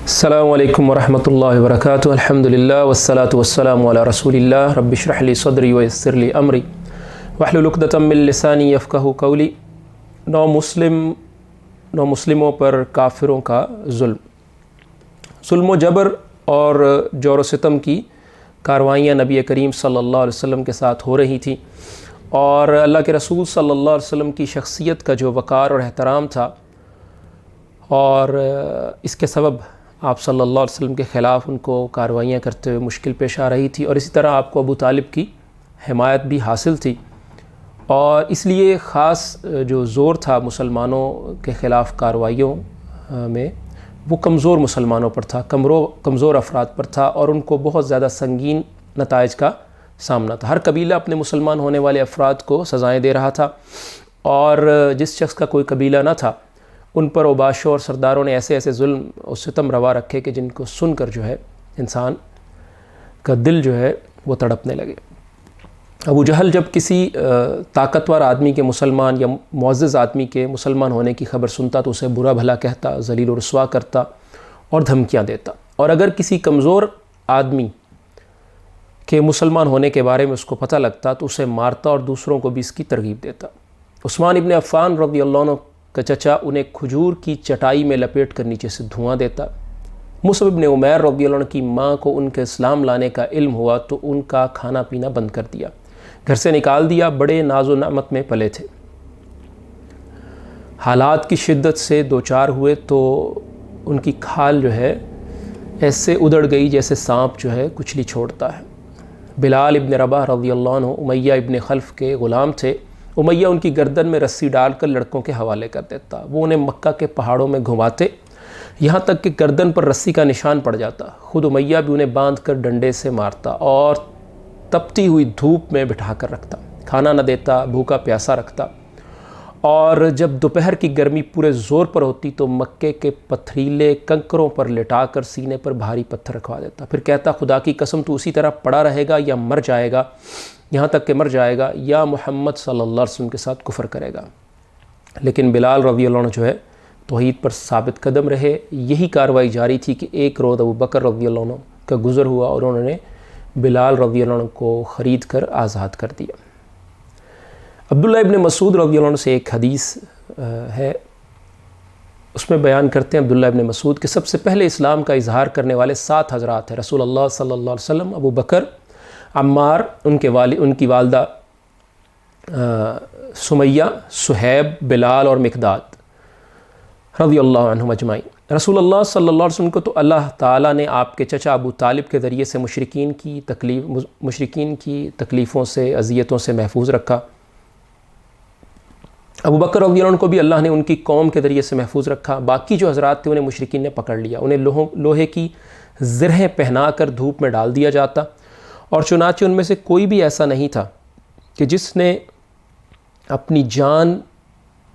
السلام علیکم ورحمۃ اللہ وبرکاتہ۔ الحمدللہ والصلاة والسلام علی رسول اللہ۔ رب اشرح لی صدری ویسر لی امری واحلل عقدۃ من لسانی یفقہوا قولی۔ نو مسلموں پر کافروں کا ظلم و جبر اور جور و ستم کی کاروائیاں نبی کریم صلی اللہ علیہ وسلم کے ساتھ ہو رہی تھیں، اور اللہ کے رسول صلی اللہ علیہ وسلم کی شخصیت کا جو وقار اور احترام تھا، اور اس کے سبب آپ صلی اللہ علیہ وسلم کے خلاف ان کو کاروائیاں کرتے ہوئے مشکل پیش آ رہی تھی، اور اسی طرح آپ کو ابو طالب کی حمایت بھی حاصل تھی، اور اس لیے خاص جو زور تھا مسلمانوں کے خلاف کاروائیوں میں، وہ کمزور مسلمانوں پر تھا، کمزور افراد پر تھا، اور ان کو بہت زیادہ سنگین نتائج کا سامنا تھا۔ ہر قبیلہ اپنے مسلمان ہونے والے افراد کو سزائیں دے رہا تھا، اور جس شخص کا کوئی قبیلہ نہ تھا ان پر اوباشوں اور سرداروں نے ایسے ظلم اور ستم روا رکھے کہ جن کو سن کر جو ہے انسان کا دل جو ہے وہ تڑپنے لگے۔ ابو جہل جب کسی طاقتور آدمی کے مسلمان یا معزز آدمی کے مسلمان ہونے کی خبر سنتا تو اسے برا بھلا کہتا، ذلیل و رسوا کرتا اور دھمکیاں دیتا، اور اگر کسی کمزور آدمی کے مسلمان ہونے کے بارے میں اس کو پتہ لگتا تو اسے مارتا اور دوسروں کو بھی اس کی ترغیب دیتا۔ عثمان ابن عفان رضی اللہ عنہ کا چچا انہیں کھجور کی چٹائی میں لپیٹ کر نیچے سے دھواں دیتا۔ مصعب ابن عمیر رضی اللہ عنہ کی ماں کو ان کے اسلام لانے کا علم ہوا تو ان کا کھانا پینا بند کر دیا، گھر سے نکال دیا۔ بڑے ناز و نعمت میں پلے تھے، حالات کی شدت سے دوچار ہوئے تو ان کی کھال جو ہے ایسے ادڑ گئی جیسے سانپ جو ہے کچلی چھوڑتا ہے۔ بلال ابن رباح رضی اللہ عنہ امیہ ابن خلف کے غلام تھے۔ امیہ ان کی گردن میں رسی ڈال کر لڑکوں کے حوالے کر دیتا، وہ انہیں مکہ کے پہاڑوں میں گھماتے یہاں تک کہ گردن پر رسی کا نشان پڑ جاتا۔ خود امیہ بھی انہیں باندھ کر ڈنڈے سے مارتا اور تپتی ہوئی دھوپ میں بٹھا کر رکھتا، کھانا نہ دیتا، بھوکا پیاسا رکھتا، اور جب دوپہر کی گرمی پورے زور پر ہوتی تو مکے کے پتھریلے کنکروں پر لٹا کر سینے پر بھاری پتھر رکھوا دیتا، پھر کہتا خدا کی قسم تو اسی طرح پڑا رہے گا یا مر جائے گا، یہاں تک کہ مر جائے گا یا محمد صلی اللہ علیہ وسلم کے ساتھ کفر کرے گا۔ لیکن بلال رضی اللہ عنہ جو ہے توحید پر ثابت قدم رہے۔ یہی کارروائی جاری تھی کہ ایک روز ابو بکر رضی اللہ عنہ کا گزر ہوا اور انہوں نے بلال رضی اللہ عنہ کو خرید کر آزاد کر دیا۔ عبداللہ ابن مسعود رضی اللہ عنہ سے ایک حدیث ہے، اس میں بیان کرتے ہیں عبداللہ ابن مسعود کہ سب سے پہلے اسلام کا اظہار کرنے والے 7 حضرات ہیں، رسول اللہ صلی اللہ علیہ وسلم، ابو بکر، عمار، ان کی والدہ سمیہ، صہیب، بلال اور مقداد رضی اللہ عنہم اجمعین۔ رسول اللہ صلی اللہ علیہ وسلم کو تو اللہ تعالیٰ نے آپ کے چچا ابو طالب کے ذریعے سے مشرکین کی تکلیفوں سے، اذیتوں سے محفوظ رکھا۔ ابو بکر رضی اللہ عنہ کو بھی اللہ نے ان کی قوم کے ذریعے سے محفوظ رکھا۔ باقی جو حضرات تھے انہیں مشرکین نے پکڑ لیا، انہیں لوہے کی زرہیں پہنا کر دھوپ میں ڈال دیا جاتا، اور چنانچہ ان میں سے کوئی بھی ایسا نہیں تھا کہ جس نے اپنی جان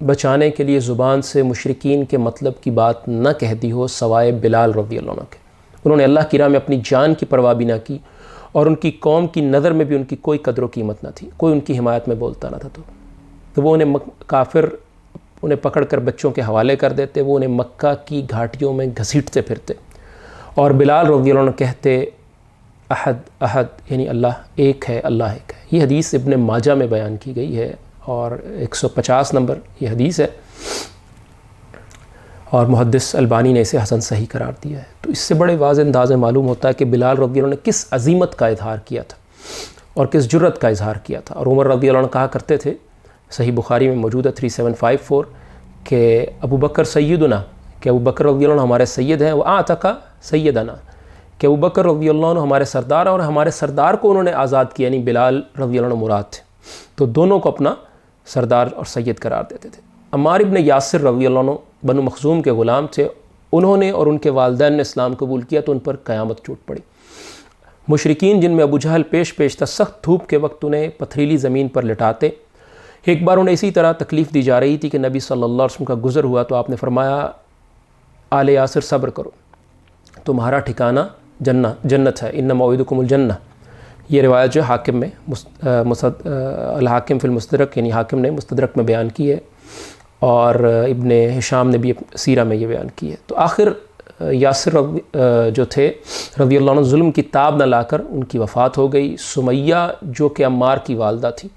بچانے کے لیے زبان سے مشرکین کے مطلب کی بات نہ کہہ دی ہو سوائے بلال رضی اللہ عنہ کے۔ انہوں نے اللہ کی راہ میں اپنی جان کی پرواہ بھی نہ کی، اور ان کی قوم کی نظر میں بھی ان کی کوئی قدر و قیمت نہ تھی، کوئی ان کی حمایت میں بولتا نہ تھا، تو وہ انہیں کافر انہیں پکڑ کر بچوں کے حوالے کر دیتے، وہ انہیں مکہ کی گھاٹیوں میں گھسیٹتے پھرتے، اور بلال رضی اللہ عنہ کہتے احد احد، یعنی اللہ ایک ہے، اللہ ایک ہے۔ یہ حدیث ابن ماجہ میں بیان کی گئی ہے، اور 150 نمبر یہ حدیث ہے، اور محدث البانی نے اسے حسن صحیح قرار دیا ہے۔ تو اس سے بڑے واضح انداز میں معلوم ہوتا ہے کہ بلال رضی اللہ عنہ نے کس عظیمت کا اظہار کیا تھا اور کس جرت کا اظہار کیا تھا۔ اور عمر رضی اللہ عنہ کہا کرتے تھے، صحیح بخاری میں موجود ہے 3754، کہ ابو بکر سیدنا، کہ ابو بکر رضی اللہ عنہ ہمارے سید ہیں، وہ اعتق سیدنا، کہ ابو بکر رضی اللہ عنہ ہمارے سردار، اور ہمارے سردار کو انہوں نے آزاد کیا، یعنی بلال رضی اللہ عنہ مراد تھے، تو دونوں کو اپنا سردار اور سید قرار دیتے تھے۔ عمار ابن یاسر رضی اللہ عنہ بنو مخزوم کے غلام تھے، انہوں نے اور ان کے والدین نے اسلام قبول کیا تو ان پر قیامت ٹوٹ پڑی۔ مشرکین جن میں ابو جہل پیش تھا، سخت دھوپ کے وقت انہیں پتھریلی زمین پر لٹاتے۔ ایک بار انہیں اسی طرح تکلیف دی جا رہی تھی کہ نبی صلی اللہ علیہ وسلم کا گزر ہوا تو آپ نے فرمایا، آل یاسر صبر کرو، تمہارا ٹھکانہ جنت ہے، ان موعدکم الجنہ۔ یہ روایت جو حاکم میں الحاکم فی المستدرک، یعنی حاکم نے مستدرک میں بیان کی ہے، اور ابن ہشام نے بھی سیرہ میں یہ بیان کی ہے۔ تو آخر یاسر جو تھے رضی اللہ عنہ ظلم کی تاب نہ لا کر ان کی وفات ہو گئی۔ سمیہ جو کہ عمار کی والدہ تھی،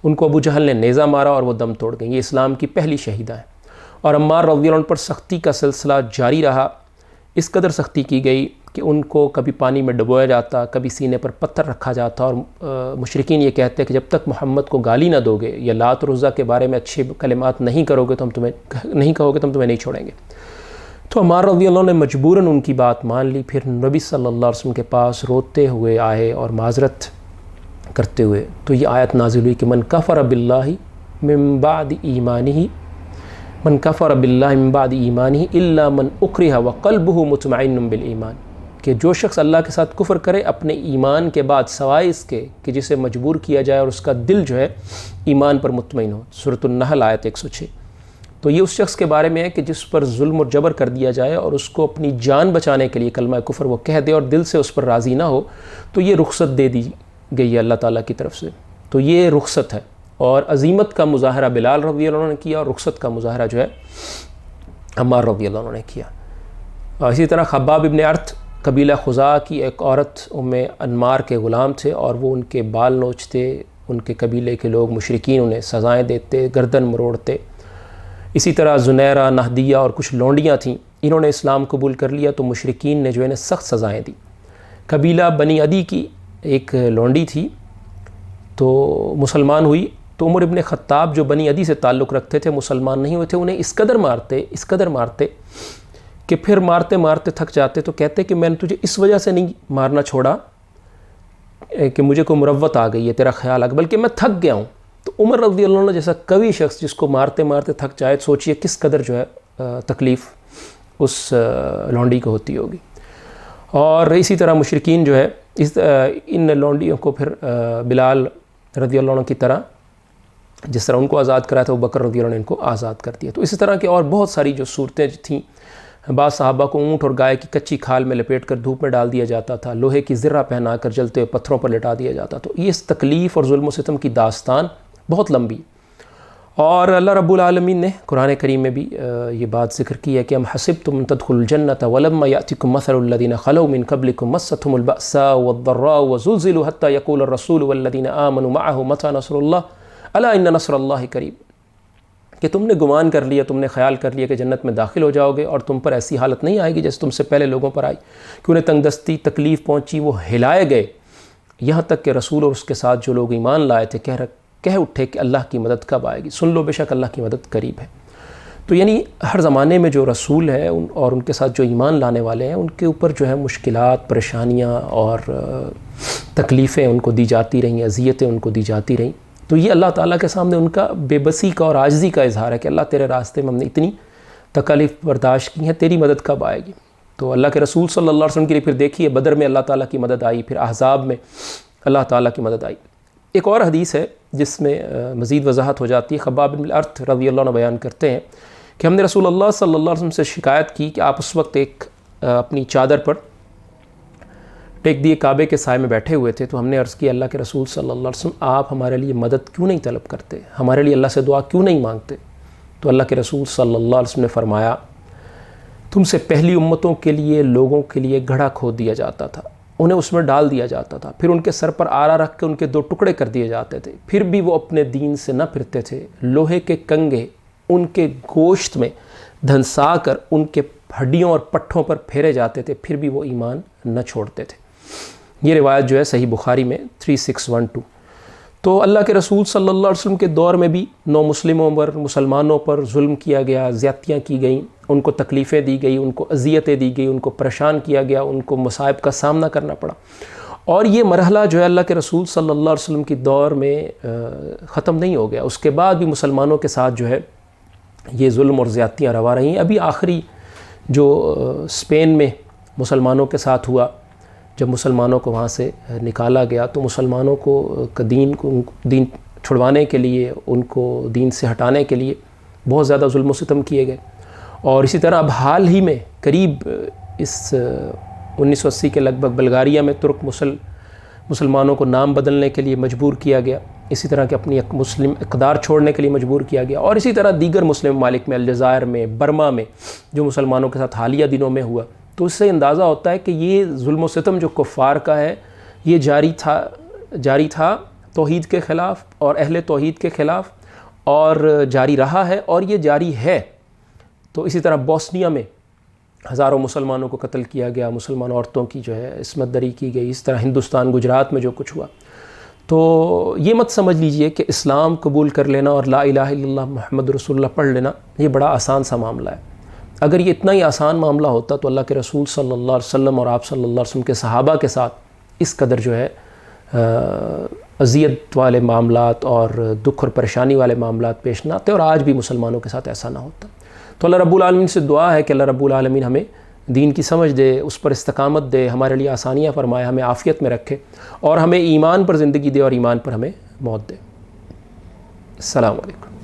ان کو ابو جہل نے نیزہ مارا اور وہ دم توڑ گئیں۔ یہ اسلام کی پہلی شہیدہ ہیں۔ اور عمار رضی اللہ عنہ پر سختی کا سلسلہ جاری رہا، اس قدر سختی کی گئی کہ ان کو کبھی پانی میں ڈبویا جاتا، کبھی سینے پر پتھر رکھا جاتا، اور مشرکین یہ کہتے کہ جب تک محمد کو گالی نہ دو گے یا لات اور عزیٰ کے بارے میں اچھے کلمات نہیں کرو گے تو ہم تمہیں نہیں چھوڑیں گے۔ تو عمار رضی اللہ عنہ نے مجبوراً ان کی بات مان لی۔ پھر نبی صلی اللہ علیہ وسلم کے پاس روتے ہوئے آئے اور معذرت کرتے ہوئے، تو یہ آیت نازل ہوئی کہ من کفر باللہ من بعد ایمانہ الا من اکرہ وقلبہ مطمئن بالایمان، کہ جو شخص اللہ کے ساتھ کفر کرے اپنے ایمان کے بعد سوائے اس کے کہ جسے مجبور کیا جائے اور اس کا دل جو ہے ایمان پر مطمئن ہو۔ سورۃ النحل آیت 106۔ تو یہ اس شخص کے بارے میں ہے کہ جس پر ظلم اور جبر کر دیا جائے اور اس کو اپنی جان بچانے کے لیے کلمہ کفر وہ کہہ دے اور دل سے اس پر راضی نہ ہو، تو یہ رخصت دے دی گئی ہے اللہ تعالیٰ کی طرف سے۔ تو یہ رخصت ہے، اور عظیمت کا مظاہرہ بلال رضی اللہ عنہ نے کیا، اور رخصت کا مظاہرہ جو ہے عمار رضی اللہ عنہ نے کیا۔ اور اسی طرح خباب ابن ارت قبیلہ خزاع کی ایک عورت ام انمار کے غلام تھے، اور وہ ان کے بال نوچتے، ان کے قبیلے کے لوگ مشرکین انہیں سزائیں دیتے، گردن مروڑتے۔ اسی طرح زنیرہ، نہدیہ اور کچھ لونڈیاں تھیں، انہوں نے اسلام قبول کر لیا تو مشرکین نے جو ہے سخت سزائیں دی۔ قبیلہ بنی عدی کی ایک لونڈی تھی تو مسلمان ہوئی، تو عمر ابن خطاب جو بنی عدی سے تعلق رکھتے تھے، مسلمان نہیں ہوئے تھے، انہیں اس قدر مارتے کہ پھر مارتے مارتے تھک جاتے تو کہتے کہ میں نے تجھے اس وجہ سے نہیں مارنا چھوڑا کہ مجھے کوئی مروت آ گئی ہے، تیرا خیال آ گیا، بلکہ میں تھک گیا ہوں۔ تو عمر رضی اللہ عنہ جیسا قوی شخص جس کو مارتے مارتے تھک جائے، سوچئے کس قدر جو ہے تکلیف اس لونڈی کو ہوتی ہوگی۔ اور اسی طرح مشرکین جو ہے ان لونڈیوں کو پھر بلال رضی اللہ عنہ کی طرح جس طرح ان کو آزاد کرایا تھا، ابو بکر رضی اللہ عنہ نے ان کو آزاد کر دیا۔ تو اسی طرح کے اور بہت ساری جو صورتیں تھیں، بعض صحابہ کو اونٹ اور گائے کی کچی کھال میں لپیٹ کر دھوپ میں ڈال دیا جاتا تھا، لوہے کی زرہ پہنا کر جلتے ہوئے پتھروں پر لٹا دیا جاتا۔ تو یہ تکلیف اور ظلم و ستم کی داستان بہت لمبی، اور اللہ رب العالمین نے قرآن کریم میں بھی یہ بات ذکر کی ہے کہ ام حسبتم ان تدخلوا الجنۃ ولما یأتکم مثل الذین خلوا من قبلکم مستهم البأساء والضراء وزلزلوا حتى يقول الرسول والذین آمنوا معه متى نصر اللہ الا ان نصر اللہ قریب، کہ تم نے گمان کر لیا، تم نے خیال کر لیا کہ جنت میں داخل ہو جاؤ گے اور تم پر ایسی حالت نہیں آئے گی جیسے تم سے پہلے لوگوں پر آئی، کہ انہیں تنگ دستی تکلیف پہنچی، وہ ہلائے گئے، یہاں تک کہ رسول اور اس کے ساتھ جو لوگ ایمان لائے تھے کہہ اٹھے کہ اللہ کی مدد کب آئے گی، سن لو بے شک اللہ کی مدد قریب ہے۔ تو یعنی ہر زمانے میں جو رسول ہے اور ان کے ساتھ جو ایمان لانے والے ہیں، ان کے اوپر جو ہے مشکلات، پریشانیاں اور تکلیفیں ان کو دی جاتی رہیں، اذیتیں ان کو دی جاتی رہیں۔ تو یہ اللہ تعالیٰ کے سامنے ان کا بے بسی کا اور عاجزی کا اظہار ہے کہ اللہ تیرے راستے میں ہم نے اتنی تکالیف برداشت کی ہیں، تیری مدد کب آئے گی۔ تو اللہ کے رسول صلی اللہ علیہ وسلم کے لیے پھر دیکھیے بدر میں اللہ تعالیٰ کی مدد آئی، پھر احزاب میں اللہ تعالیٰ کی مدد آئی۔ ایک اور حدیث ہے جس میں مزید وضاحت ہو جاتی ہے۔ خباب بن الارت رضی اللہ عنہ بیان کرتے ہیں کہ ہم نے رسول اللہ صلی اللہ علیہ وسلم سے شکایت کی کہ آپ اس وقت ایک اپنی چادر پر ٹیک دیے کعبے کے سائے میں بیٹھے ہوئے تھے، تو ہم نے عرض کی اللہ کے رسول صلی اللہ علیہ وسلم آپ ہمارے لیے مدد کیوں نہیں طلب کرتے، ہمارے لیے اللہ سے دعا کیوں نہیں مانگتے؟ تو اللہ کے رسول صلی اللہ علیہ وسلم نے فرمایا تم سے پہلی امتوں کے لیے لوگوں کے لیے گڑھا کھود دیا جاتا تھا، انہیں اس میں ڈال دیا جاتا تھا، پھر ان کے سر پر آرا رکھ کے ان کے 2 ٹکڑے کر دیے جاتے تھے، پھر بھی وہ اپنے دین سے نہ پھرتے تھے، لوہے کے کنگے ان کے گوشت میں دھنسا کر ان کے ہڈیوں اور پٹھوں پر پھیرے جاتے تھے، پھر بھی وہ ایمان نہ چھوڑتے تھے۔ یہ روایت جو ہے صحیح بخاری میں 3612۔ تو اللہ کے رسول صلی اللہ علیہ وسلم کے دور میں بھی نو مسلموں پر، مسلمانوں پر ظلم کیا گیا، زیادتیاں کی گئیں، ان کو تکلیفیں دی گئی، ان کو اذیتیں دی گئی، ان کو پریشان کیا گیا، ان کو مصائب کا سامنا کرنا پڑا۔ اور یہ مرحلہ جو ہے اللہ کے رسول صلی اللہ علیہ وسلم کی دور میں ختم نہیں ہو گیا، اس کے بعد بھی مسلمانوں کے ساتھ جو ہے یہ ظلم اور زیادتیاں روا رہی ہیں۔ ابھی آخری جو اسپین میں مسلمانوں کے ساتھ ہوا، جب مسلمانوں کو وہاں سے نکالا گیا تو مسلمانوں کو دین چھڑوانے کے لیے، ان کو دین سے ہٹانے کے لیے بہت زیادہ ظلم و ستم کیے گئے۔ اور اسی طرح اب حال ہی میں قریب اس 1980 کے لگ بھگ بلغاریہ میں ترک مسلمانوں کو نام بدلنے کے لیے مجبور کیا گیا، اسی طرح کہ اپنی مسلم اقدار چھوڑنے کے لیے مجبور کیا گیا، اور اسی طرح دیگر مسلم ممالک میں، الجزائر میں، برما میں جو مسلمانوں کے ساتھ حالیہ دنوں میں ہوا، تو اس سے اندازہ ہوتا ہے کہ یہ ظلم و ستم جو کفار کا ہے یہ جاری تھا توحید کے خلاف اور اہل توحید کے خلاف، اور جاری رہا ہے اور یہ جاری ہے۔ تو اسی طرح بوسنیا میں ہزاروں مسلمانوں کو قتل کیا گیا، مسلمان عورتوں کی جو ہے عصمت دری کی گئی، اس طرح ہندوستان گجرات میں جو کچھ ہوا۔ تو یہ مت سمجھ لیجئے کہ اسلام قبول کر لینا اور لا الہ الا اللہ محمد رسول اللہ پڑھ لینا یہ بڑا آسان سا معاملہ ہے۔ اگر یہ اتنا ہی آسان معاملہ ہوتا تو اللہ کے رسول صلی اللہ علیہ وسلم اور آپ صلی اللہ علیہ وسلم کے صحابہ کے ساتھ اس قدر جو ہے اذیت والے معاملات اور دکھ اور پریشانی والے معاملات پیش نہ آتے، اور آج بھی مسلمانوں کے ساتھ ایسا نہ ہوتا۔ تو اللہ رب العالمین سے دعا ہے کہ اللہ رب العالمین ہمیں دین کی سمجھ دے، اس پر استقامت دے، ہمارے لیے آسانیاں فرمائے، ہمیں عافیت میں رکھے، اور ہمیں ایمان پر زندگی دے اور ایمان پر ہمیں موت دے۔ السلام علیکم۔